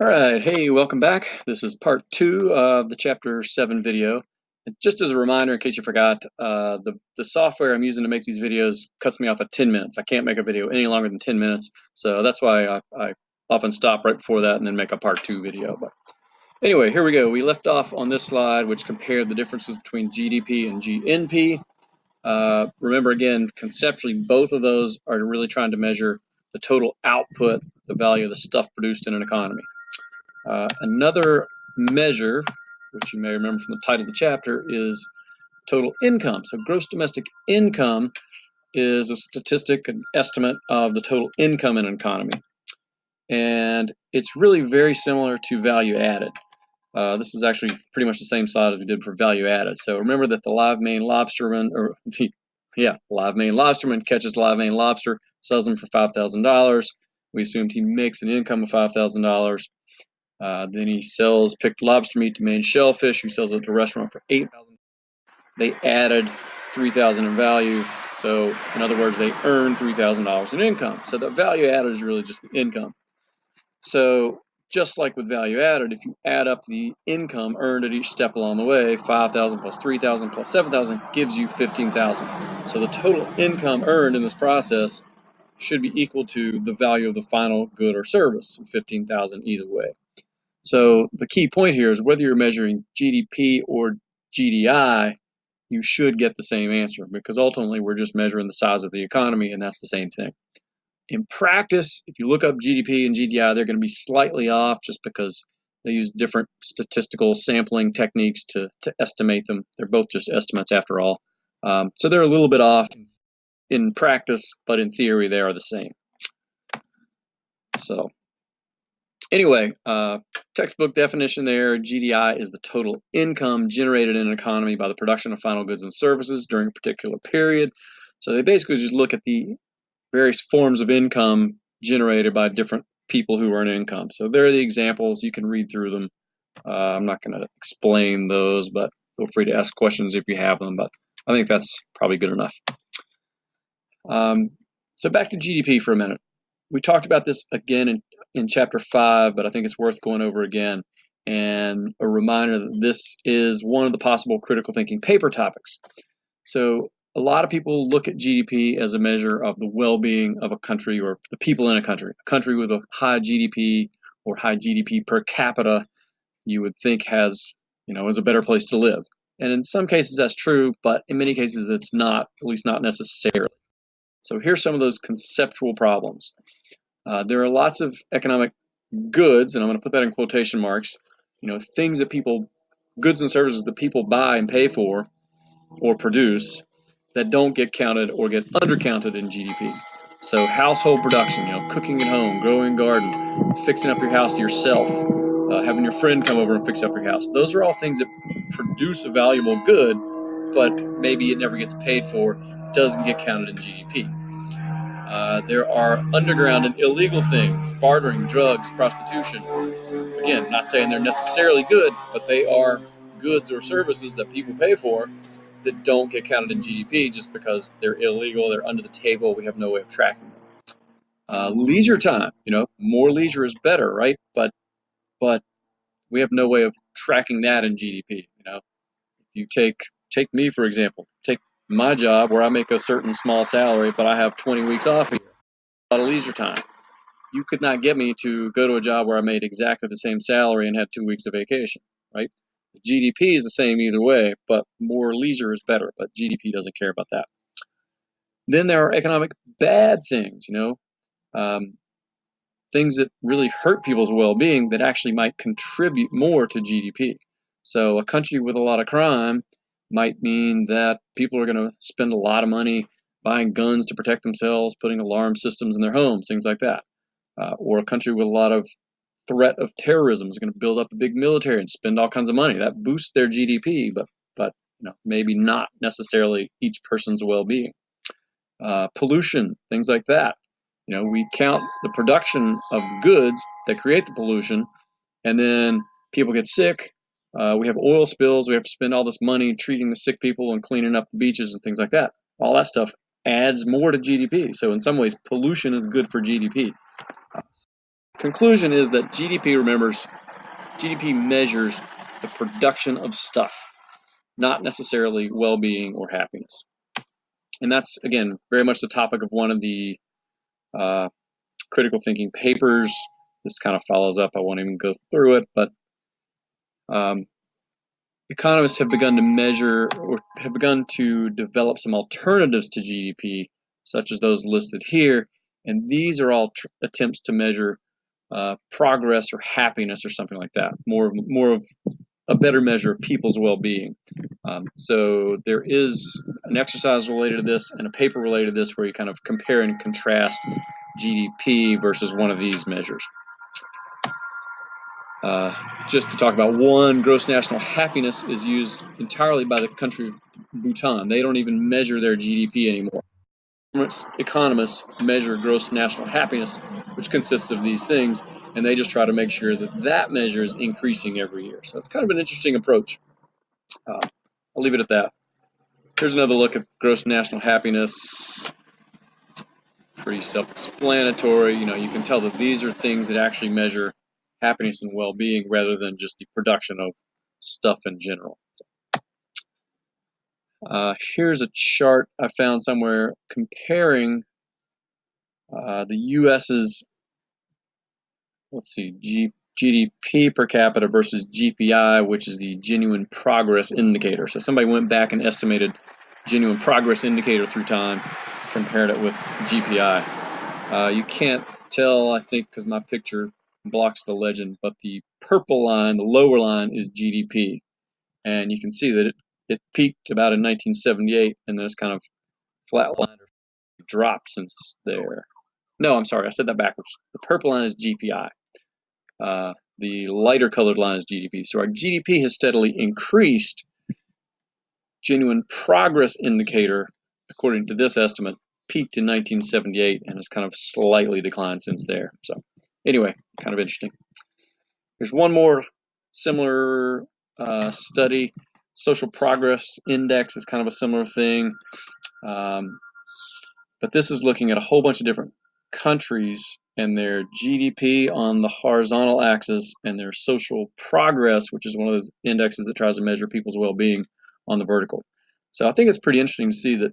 All right, hey, welcome back. This is part 2 of the Chapter 7 video. And just as a reminder, in case you forgot, the software I'm using to make these videos cuts me off at 10 minutes. I can't make a video any longer than 10 minutes, so that's why I often stop right before that and then make a part 2 video. But anyway, here we go. We left off on this slide, which compared the differences between GDP and GNP. Remember, again, conceptually, both of those are really trying to measure the total output, the value of the stuff produced in an economy. Another measure, which you may remember from the title of the chapter, is total income. So gross domestic income is a statistic, an estimate of the total income in an economy. And it's really very similar to value added. This is actually pretty much the same slide as we did for value added. So remember that the live Maine lobsterman, live Maine lobsterman catches live Maine lobster, sells them for $5,000. We assumed he makes an income of $5,000. Then he sells picked lobster meat to Maine Shellfish, who sells it to a restaurant for $8,000. They added $3,000 in value. So in other words, they earned $3,000 in income. So the value added is really just the income. So just like with value added, if you add up the income earned at each step along the way, 5,000 plus 3,000 plus 7,000 gives you 15,000. So the total income earned in this process should be equal to the value of the final good or service, 15,000 either way. So the key point here is whether you're measuring GDP or GDI, you should get the same answer, because ultimately we're just measuring the size of the economy, and that's the same thing. In practice, if you look up GDP and GDI, they're going to be slightly off just because they use different statistical sampling techniques to estimate them. They're both just estimates after all. So they're a little bit off in practice, but in theory they are the same. So anyway, textbook definition there, GDI is the total income generated in an economy by the production of final goods and services during a particular period. So they basically just look at the various forms of income generated by different people who earn income. So there are the examples. You can read through them. I'm not going to explain those, but feel free to ask questions if you have them, but I think that's probably good enough. So back to GDP for a minute. We talked about this again in chapter 5, but I think it's worth going over again. And a reminder that this is one of the possible critical thinking paper topics. So a lot of people look at GDP as a measure of the well-being of a country or the people in a country. A country with a high GDP or high GDP per capita, you would think is a better place to live. And in some cases that's true, but in many cases it's not, at least not necessarily. So here's some of those conceptual problems. There are lots of economic goods, and I'm going to put that in quotation marks, things that goods and services that people buy and pay for or produce that don't get counted or get undercounted in GDP. So household production, cooking at home, growing a garden, fixing up your house yourself, having your friend come over and fix up your house. Those are all things that produce a valuable good, but maybe it never gets paid for, doesn't get counted in GDP. There are underground and illegal things, bartering, drugs, prostitution. Again, not saying they're necessarily good, but they are goods or services that people pay for that don't get counted in GDP just because they're illegal, they're under the table, we have no way of tracking them. Leisure time, more leisure is better, right? But we have no way of tracking that in GDP. If you take me, for example, take my job where I make a certain small salary, but I have 20 weeks off a year, a lot of leisure time. You could not get me to go to a job where I made exactly the same salary and had 2 weeks of vacation, right? GDP is the same either way, but more leisure is better, but GDP doesn't care about that. Then there are economic bad things, things that really hurt people's well-being that actually might contribute more to GDP. So a country with a lot of crime might mean that people are going to spend a lot of money buying guns to protect themselves, putting alarm systems in their homes, things like that. Or a country with a lot of threat of terrorism is going to build up a big military and spend all kinds of money. That boosts their GDP, but maybe not necessarily each person's well-being. Pollution, things like that. We count the production of goods that create the pollution, and then people get sick. We have oil spills. We have to spend all this money treating the sick people and cleaning up the beaches and things like that. All that stuff adds more to GDP. So in some ways, pollution is good for GDP. conclusion is that GDP measures the production of stuff, not necessarily well-being or happiness. And that's, again, very much the topic of one of the critical thinking papers. This kind of follows up. I won't even go through it, but economists have begun to measure or have begun to develop some alternatives to GDP, such as those listed here. And these are all attempts to measure progress or happiness or something like that, more of a better measure of people's well-being. So there is an exercise related to this and a paper related to this where you kind of compare and contrast GDP versus one of these measures. Just to talk about one, gross national happiness is used entirely by the country of Bhutan. They don't even measure their GDP anymore. Economists measure gross national happiness, which consists of these things, and they just try to make sure that that measure is increasing every year. So it's kind of an interesting approach. I'll leave it at that. Here's another look at gross national happiness. Pretty self-explanatory. You can tell that these are things that actually measure happiness and well-being rather than just the production of stuff in general. Here's a chart I found somewhere comparing the U.S.'s, GDP per capita versus GPI, which is the genuine progress indicator. So somebody went back and estimated genuine progress indicator through time, compared it with GPI. You can't tell, I think, because my picture blocks the legend, but the purple line, the lower line, is GDP. And you can see that it peaked about in 1978, and then it's kind of flatlined or dropped since there. No, I'm sorry, I said that backwards. The purple line is GPI. The lighter colored line is GDP. So our GDP has steadily increased. Genuine progress indicator, according to this estimate, peaked in 1978 and has kind of slightly declined since there. So anyway, kind of interesting. There's one more similar study. Social Progress Index is kind of a similar thing. But this is looking at a whole bunch of different countries and their GDP on the horizontal axis and their social progress, which is one of those indexes that tries to measure people's well-being, on the vertical. So I think it's pretty interesting to see that,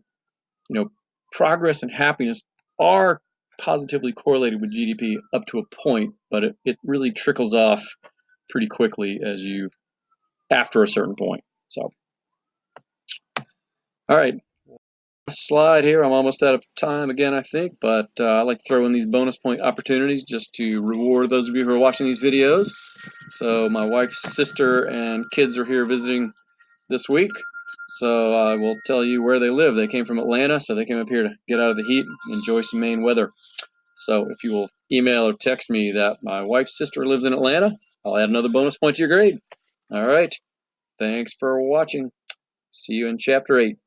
progress and happiness are positively correlated with GDP up to a point, but it really trickles off pretty quickly after a certain point. So, all right. Slide here. I'm almost out of time again, I think, but I like to throw in these bonus point opportunities just to reward those of you who are watching these videos. So my wife's sister and kids are here visiting this week, so I will tell you where they live. They came from Atlanta, so they came up here to get out of the heat and enjoy some Maine weather. So if you will email or text me that my wife's sister lives in Atlanta, I'll add another bonus point to your grade. All right. Thanks for watching. See you in Chapter 8.